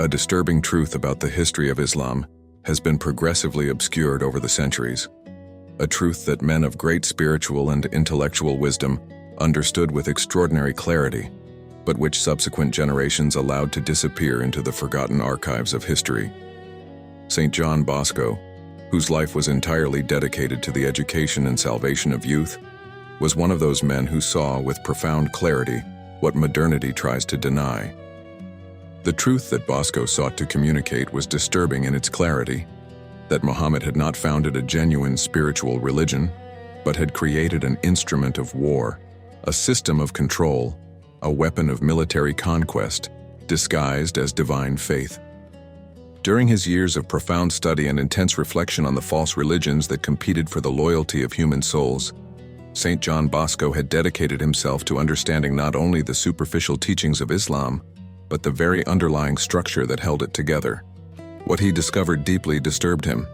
A disturbing truth about the history of Islam has been progressively obscured over the centuries. A truth that men of great spiritual and intellectual wisdom understood with extraordinary clarity, but which subsequent generations allowed to disappear into the forgotten archives of history. St. John Bosco, whose life was entirely dedicated to the education and salvation of youth, was one of those men who saw with profound clarity what modernity tries to deny. The truth that Bosco sought to communicate was disturbing in its clarity, that Muhammad had not founded a genuine spiritual religion, but had created an instrument of war, a system of control, a weapon of military conquest, disguised as divine faith. During his years of profound study and intense reflection on the false religions that competed for the loyalty of human souls, St. John Bosco had dedicated himself to understanding not only the superficial teachings of Islam, but the very underlying structure that held it together. What he discovered deeply disturbed him.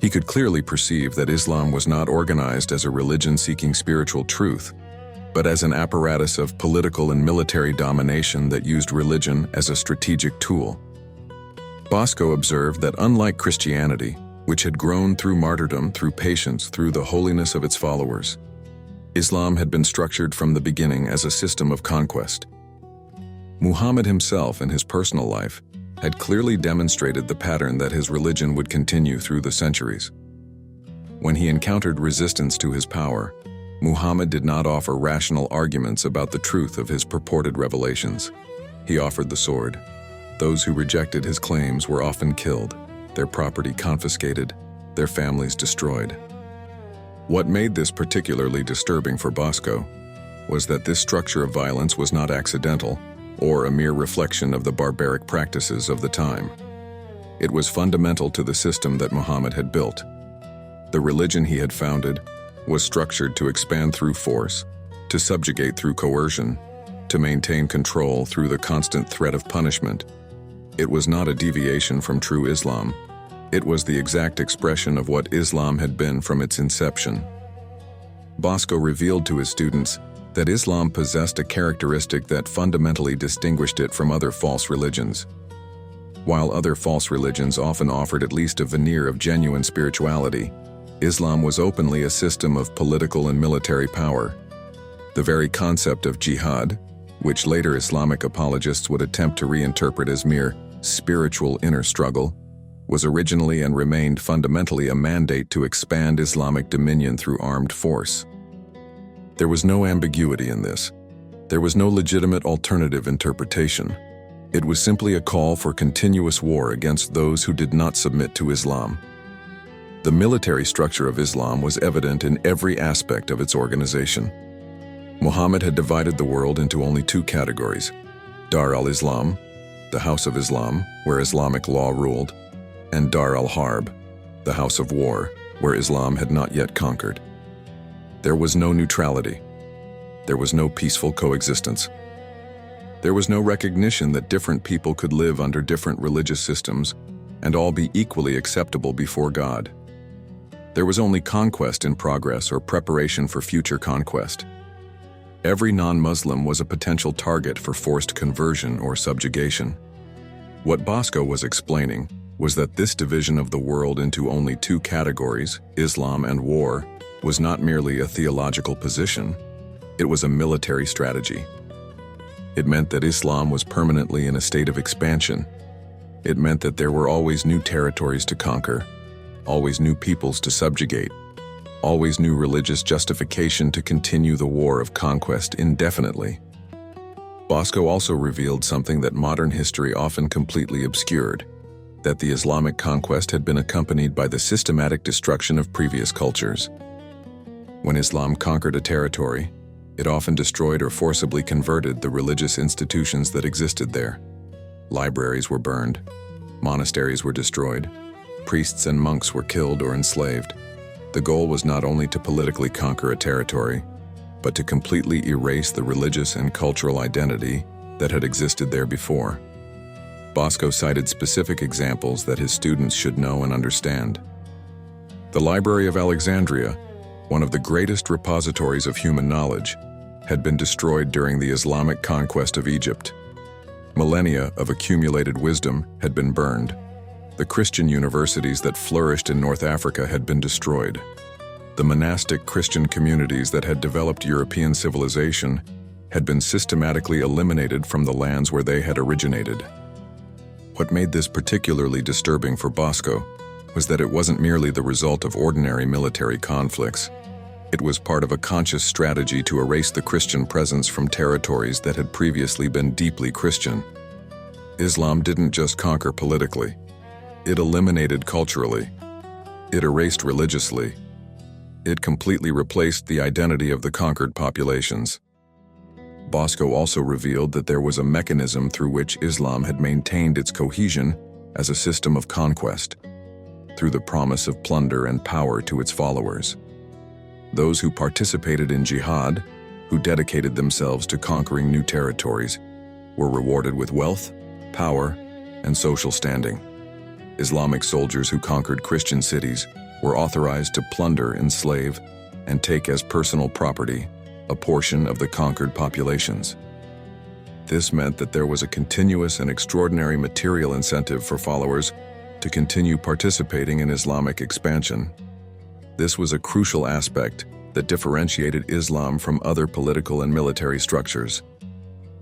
He could clearly perceive that Islam was not organized as a religion seeking spiritual truth, but as an apparatus of political and military domination that used religion as a strategic tool. Bosco observed that unlike Christianity, which had grown through martyrdom, through patience, through the holiness of its followers, Islam had been structured from the beginning as a system of conquest. Muhammad himself in his personal life had clearly demonstrated the pattern that his religion would continue through the centuries. When he encountered resistance to his power, Muhammad did not offer rational arguments about the truth of his purported revelations. He offered the sword. Those who rejected his claims were often killed, their property confiscated, their families destroyed. What made this particularly disturbing for Bosco was that this structure of violence was not accidental or a mere reflection of the barbaric practices of the time. It was fundamental to the system that Muhammad had built. The religion he had founded was structured to expand through force, to subjugate through coercion, to maintain control through the constant threat of punishment. It was not a deviation from true Islam. It was the exact expression of what Islam had been from its inception. Bosco revealed to his students that Islam possessed a characteristic that fundamentally distinguished it from other false religions. While other false religions often offered at least a veneer of genuine spirituality, Islam was openly a system of political and military power. The very concept of jihad, which later Islamic apologists would attempt to reinterpret as mere spiritual inner struggle, was originally and remained fundamentally a mandate to expand Islamic dominion through armed force. There was no ambiguity in this. There was no legitimate alternative interpretation. It was simply a call for continuous war against those who did not submit to Islam. The military structure of Islam was evident in every aspect of its organization. Muhammad had divided the world into only two categories: Dar al-Islam, the House of Islam, where Islamic law ruled, and Dar al-Harb, the House of War, where Islam had not yet conquered. There was no neutrality. There was no peaceful coexistence. There was no recognition that different people could live under different religious systems and all be equally acceptable before God. There was only conquest in progress or preparation for future conquest. Every non-Muslim was a potential target for forced conversion or subjugation. What Bosco was explaining was that this division of the world into only two categories, Islam and war, was not merely a theological position, it was a military strategy. It meant that Islam was permanently in a state of expansion. It meant that there were always new territories to conquer, always new peoples to subjugate, always new religious justification to continue the war of conquest indefinitely. Bosco also revealed something that modern history often completely obscured, that the Islamic conquest had been accompanied by the systematic destruction of previous cultures. When Islam conquered a territory, it often destroyed or forcibly converted the religious institutions that existed there. Libraries were burned, monasteries were destroyed, priests and monks were killed or enslaved. The goal was not only to politically conquer a territory, but to completely erase the religious and cultural identity that had existed there before. Bosco cited specific examples that his students should know and understand. The Library of Alexandria, one of the greatest repositories of human knowledge, had been destroyed during the Islamic conquest of Egypt. Millennia of accumulated wisdom had been burned. The Christian universities that flourished in North Africa had been destroyed. The monastic Christian communities that had developed European civilization had been systematically eliminated from the lands where they had originated. What made this particularly disturbing for Bosco was that it wasn't merely the result of ordinary military conflicts. It was part of a conscious strategy to erase the Christian presence from territories that had previously been deeply Christian. Islam didn't just conquer politically. It eliminated culturally. It erased religiously. It completely replaced the identity of the conquered populations. Bosco also revealed that there was a mechanism through which Islam had maintained its cohesion as a system of conquest, through the promise of plunder and power to its followers. Those who participated in jihad, who dedicated themselves to conquering new territories, were rewarded with wealth, power, and social standing. Islamic soldiers who conquered Christian cities were authorized to plunder, enslave, and take as personal property a portion of the conquered populations. This meant that there was a continuous and extraordinary material incentive for followers to continue participating in Islamic expansion. This was a crucial aspect that differentiated Islam from other political and military structures.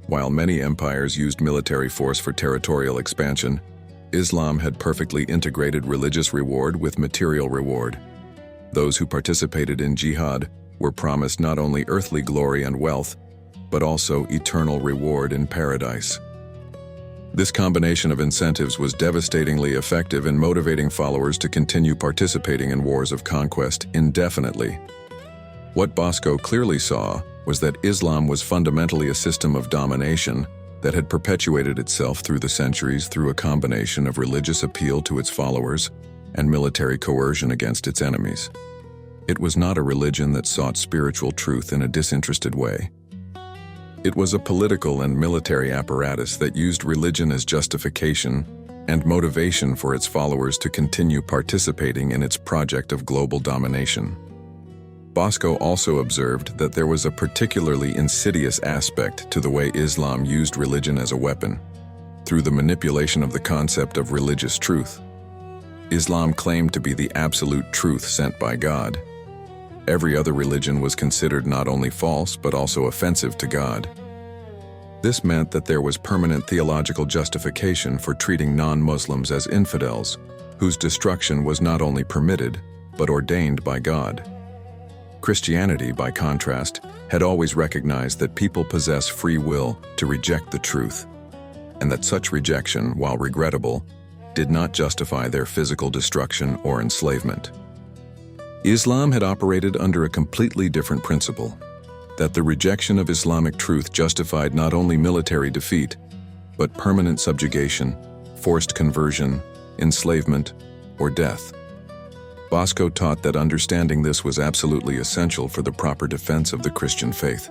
While many empires used military force for territorial expansion, Islam had perfectly integrated religious reward with material reward. Those who participated in jihad were promised not only earthly glory and wealth, but also eternal reward in paradise. This combination of incentives was devastatingly effective in motivating followers to continue participating in wars of conquest indefinitely. What Bosco clearly saw was that Islam was fundamentally a system of domination that had perpetuated itself through the centuries through a combination of religious appeal to its followers and military coercion against its enemies. It was not a religion that sought spiritual truth in a disinterested way. It was a political and military apparatus that used religion as justification and motivation for its followers to continue participating in its project of global domination. Bosco also observed that there was a particularly insidious aspect to the way Islam used religion as a weapon, through the manipulation of the concept of religious truth. Islam claimed to be the absolute truth sent by God. Every other religion was considered not only false but also offensive to God. This meant that there was permanent theological justification for treating non-Muslims as infidels, whose destruction was not only permitted but ordained by God. Christianity, by contrast, had always recognized that people possess free will to reject the truth, and that such rejection, while regrettable, did not justify their physical destruction or enslavement. Islam had operated under a completely different principle, that the rejection of Islamic truth justified not only military defeat, but permanent subjugation, forced conversion, enslavement, or death. Bosco taught that understanding this was absolutely essential for the proper defense of the Christian faith.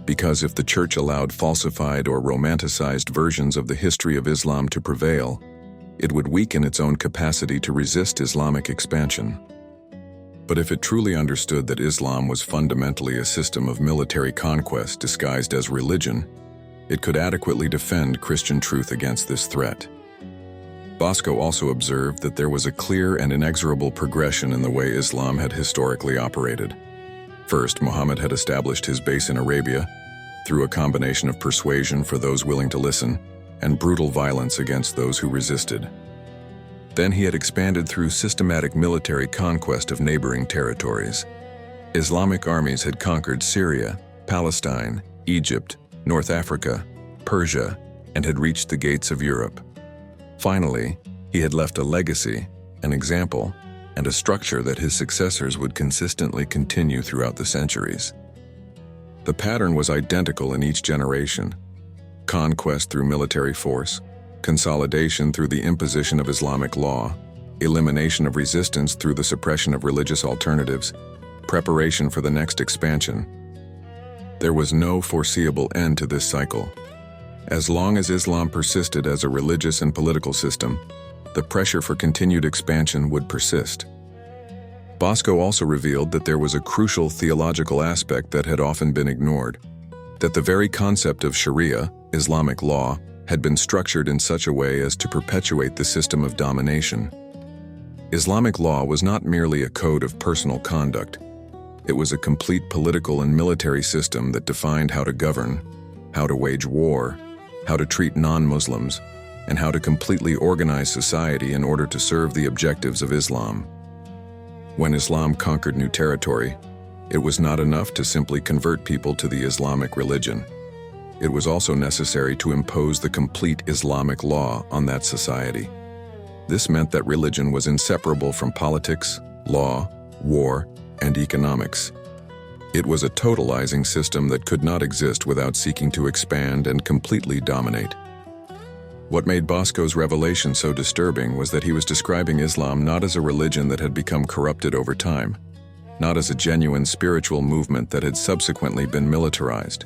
Because if the Church allowed falsified or romanticized versions of the history of Islam to prevail, it would weaken its own capacity to resist Islamic expansion. But if it truly understood that Islam was fundamentally a system of military conquest disguised as religion, it could adequately defend Christian truth against this threat. Bosco also observed that there was a clear and inexorable progression in the way Islam had historically operated. First, Muhammad had established his base in Arabia through a combination of persuasion for those willing to listen and brutal violence against those who resisted. Then he had expanded through systematic military conquest of neighboring territories. Islamic armies had conquered Syria, Palestine, Egypt, North Africa, Persia, and had reached the gates of Europe. Finally, he had left a legacy, an example, and a structure that his successors would consistently continue throughout the centuries. The pattern was identical in each generation: conquest through military force, consolidation through the imposition of Islamic law, elimination of resistance through the suppression of religious alternatives, preparation for the next expansion. There was no foreseeable end to this cycle. As long as Islam persisted as a religious and political system, the pressure for continued expansion would persist. Bosco also revealed that there was a crucial theological aspect that had often been ignored, that the very concept of Sharia, Islamic law, had been structured in such a way as to perpetuate the system of domination. Islamic law was not merely a code of personal conduct. It was a complete political and military system that defined how to govern, how to wage war, how to treat non-Muslims, and how to completely organize society in order to serve the objectives of Islam. When Islam conquered new territory, it was not enough to simply convert people to the Islamic religion. It was also necessary to impose the complete Islamic law on that society. This meant that religion was inseparable from politics, law, war, and economics. It was a totalizing system that could not exist without seeking to expand and completely dominate. What made Bosco's revelation so disturbing was that he was describing Islam not as a religion that had become corrupted over time, not as a genuine spiritual movement that had subsequently been militarized.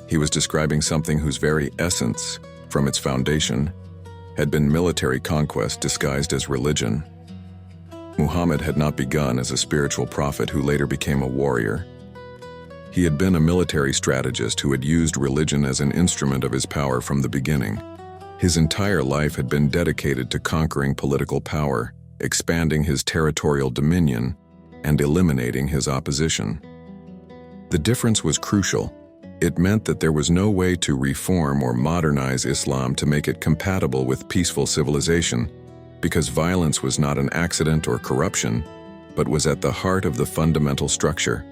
He was describing something whose very essence, from its foundation, had been military conquest disguised as religion. Muhammad had not begun as a spiritual prophet who later became a warrior. He had been a military strategist who had used religion as an instrument of his power from the beginning. His entire life had been dedicated to conquering political power, expanding his territorial dominion, and eliminating his opposition. The difference was crucial. It meant that there was no way to reform or modernize Islam to make it compatible with peaceful civilization, because violence was not an accident or corruption, but was at the heart of the fundamental structure.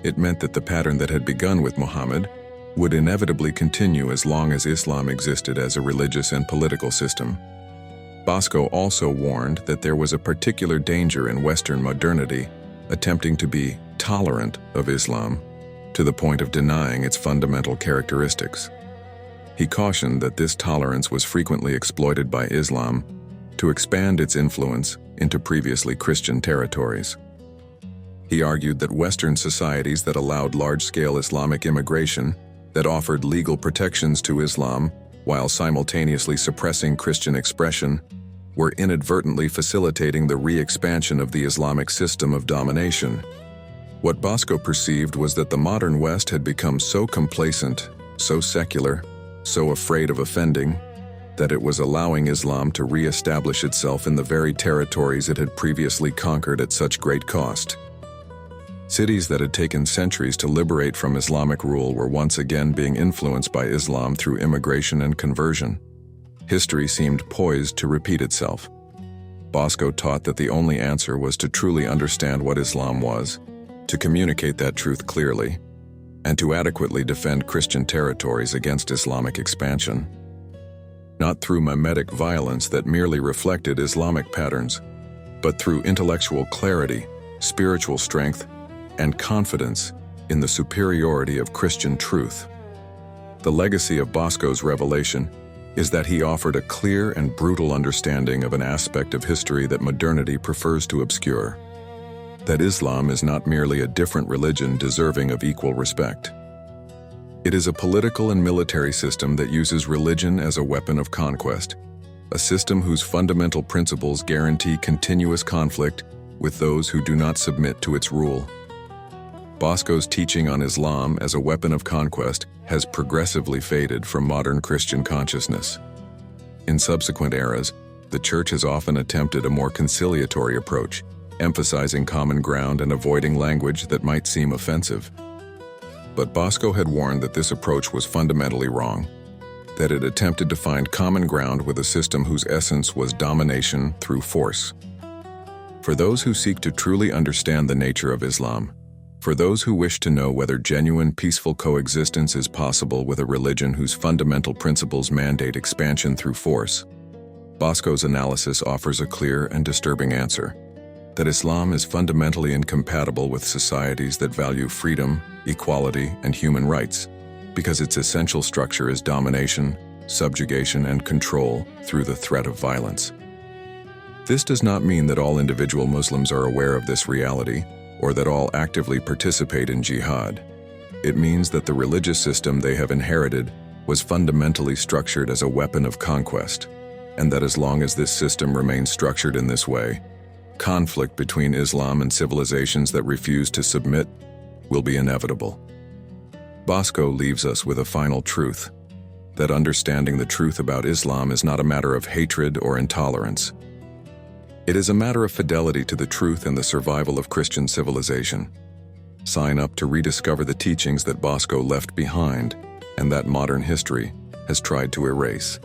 It meant that the pattern that had begun with Muhammad would inevitably continue as long as Islam existed as a religious and political system. Bosco also warned that there was a particular danger in Western modernity attempting to be tolerant of Islam, to the point of denying its fundamental characteristics. He cautioned that this tolerance was frequently exploited by Islam to expand its influence into previously Christian territories. He argued that Western societies that allowed large-scale Islamic immigration, that offered legal protections to Islam while simultaneously suppressing Christian expression, were inadvertently facilitating the re-expansion of the Islamic system of domination. What Bosco perceived was that the modern West had become so complacent, so secular, so afraid of offending, that it was allowing Islam to re-establish itself in the very territories it had previously conquered at such great cost. Cities that had taken centuries to liberate from Islamic rule were once again being influenced by Islam through immigration and conversion. History seemed poised to repeat itself. Bosco taught that the only answer was to truly understand what Islam was, to communicate that truth clearly, and to adequately defend Christian territories against Islamic expansion. Not through mimetic violence that merely reflected Islamic patterns, but through intellectual clarity, spiritual strength, and confidence in the superiority of Christian truth. The legacy of Bosco's revelation is that he offered a clear and brutal understanding of an aspect of history that modernity prefers to obscure: that Islam is not merely a different religion deserving of equal respect. It is a political and military system that uses religion as a weapon of conquest, a system whose fundamental principles guarantee continuous conflict with those who do not submit to its rule. Bosco's teaching on Islam as a weapon of conquest has progressively faded from modern Christian consciousness. In subsequent eras, the Church has often attempted a more conciliatory approach, emphasizing common ground and avoiding language that might seem offensive. But Bosco had warned that this approach was fundamentally wrong, that it attempted to find common ground with a system whose essence was domination through force. For those who seek to truly understand the nature of Islam, for those who wish to know whether genuine peaceful coexistence is possible with a religion whose fundamental principles mandate expansion through force, Bosco's analysis offers a clear and disturbing answer: that Islam is fundamentally incompatible with societies that value freedom, equality, and human rights, because its essential structure is domination, subjugation, and control through the threat of violence. This does not mean that all individual Muslims are aware of this reality, or that all actively participate in jihad. It means that the religious system they have inherited was fundamentally structured as a weapon of conquest, and that as long as this system remains structured in this way, conflict between Islam and civilizations that refuse to submit will be inevitable. Bosco leaves us with a final truth. that understanding the truth about Islam is not a matter of hatred or intolerance. It is a matter of fidelity to the truth and the survival of Christian civilization. Sign up to rediscover the teachings that Bosco left behind and that modern history has tried to erase.